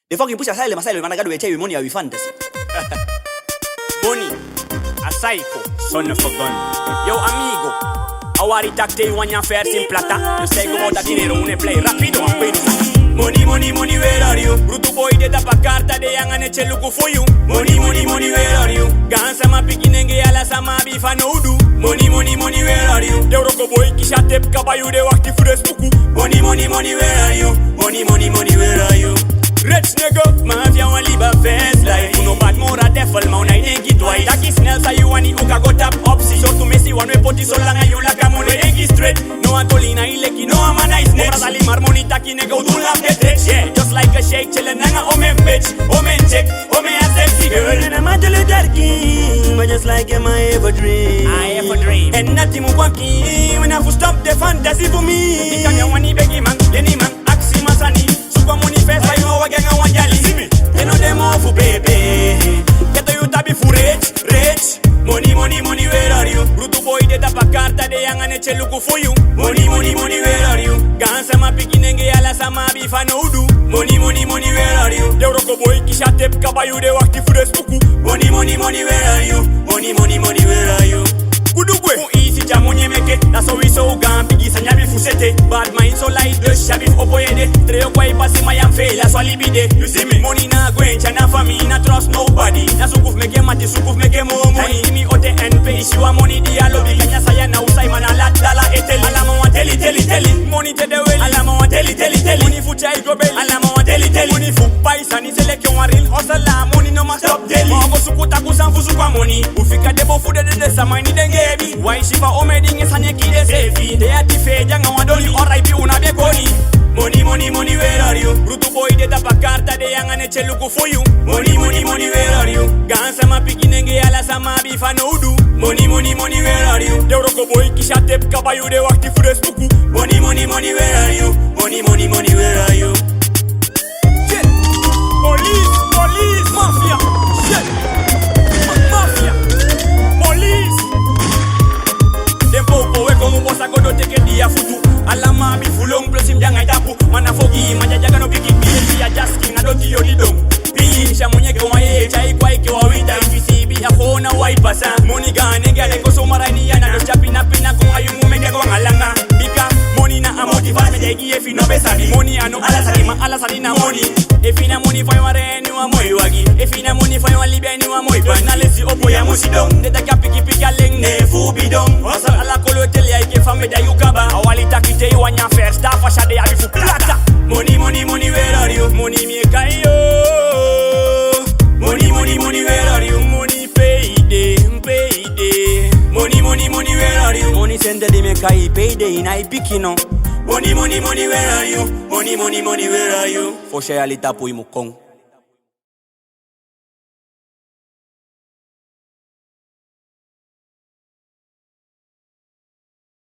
The fucking push asylum, man, I got to tell you money, I will fantasy. Money, a psycho, son of a gun. Yo, amigo, ahora te one your fair sin plata. You say go out that dinero, une play rapido and pay. Money, money, money, where are you? Bruto boy, de tapa carta de yang ane cheluku for you. Money, money, money, where are you? Gansa ma pikinenge ala sama bifa no do. Money, money, money, where are you? De roko boy kisha tep kabayu de wakti fures puku. Money, money, money, where are you? Money, money, money, where are you? Rich nigga, mafia wan live a fast life. You know bad more a devil, man, I think it twice. Taki snell sa you and the hookah go tap up. See, so to me see one way put it so long and you like a money ain't straight. No Antolina, ileki, no I'm a nice neck. Mora sali marmoni taki nigga, do love the rich. Yeah, just like a shake, chillin' nanga, oh me bitch, oh me chick, oh me a sexy girl. And I'm a little darky, but just like my ever dream. I ever dream. And nothing more wacky, when I have to stop the fantasy for me. Ika ya wani begi man, yeni man, aksi masani. Super money first, I know I gang one jolly. You know them all for baby. Get you tabi for rich, rich. Money, money, money, where are you? Bruto boy de tapa carta de yang ane cheluku for you. Money, money, money, where are you? Gansa ma pikinenge ala sama bifa no do. Money, money, money, where are you? De roko boy kisha tep kabayu de wakti fures puku. Money, money, money, where are you? Money, money, money, where are you? Kudugwe ku easy jamonye meke. That's how we so gan pigi sanya bi fusete. Bad mind so light the shabif opoyede. Treo kwa ipasi mayam fail as wali bide. You see me money na gwencha na family na trust nobody. Na sukuf meke mati sukuf meke more money. Me ote and pay she wa money dia lobby kanya saya na usai mana la dala eteli. Alama wa teli teli teli. Money te de well. Alama wa teli teli teli. Money fu chai go bel. Alama wa teli teli. Money fu paisa ni seleke wa real hustle. Money no ma stop daily. Mo sukuta kusanfu sukwa money. Ufika debo fu de samani denge. Why she for omeding is anye kide sefi. They are the fake janga wadoli alright una be goni. Money, money, money, where are you? Bruto boy de tapa carta de yang ane cheluku for you. Money, money, money, where are you? Gansa ma pikinenge ala sama bifa no do. Money, money, money, where are you? De roko boy kisha tep kabayu de wakti fures puku. Money, money, money, where are you? Money, money, money, where are you? Shit. Police, police, mafia. Shit. Mafia. Police. Dempo we como bossa go do take dia futu. Alama bi fulong plus him janga tapu. Mana fogi manja jaga no bigi bi dia just king adoti yoli dong. Bi shamunye ko wae chai kwai ke wawita ifisi bi afona wai pasa. Money gane gane ko so marani yana do chapina pina ko ayumu mege ko ngalanga. Bika money na amotiva me degi e fino besani. Money ano ala sali na money. E fina money for your reni wa moi wagi. E fina money for your libeni wa moi pan. Na lesi opo ya musidong. De ta kapiki pika leng ne fu bidong. Wasa ala kolo tele ya ke fame da yukaba. Awali takite you want your first staff asha de abi fu plata. Money, money, money, where are you? Money me kayo. Money, money, money, where are you? Money payday, payday. Money, money, money, where are you? Money send the me kai payday in I pikino. Money, money, money, where are you? Money, money, money, where are you? For share alita pui mukong.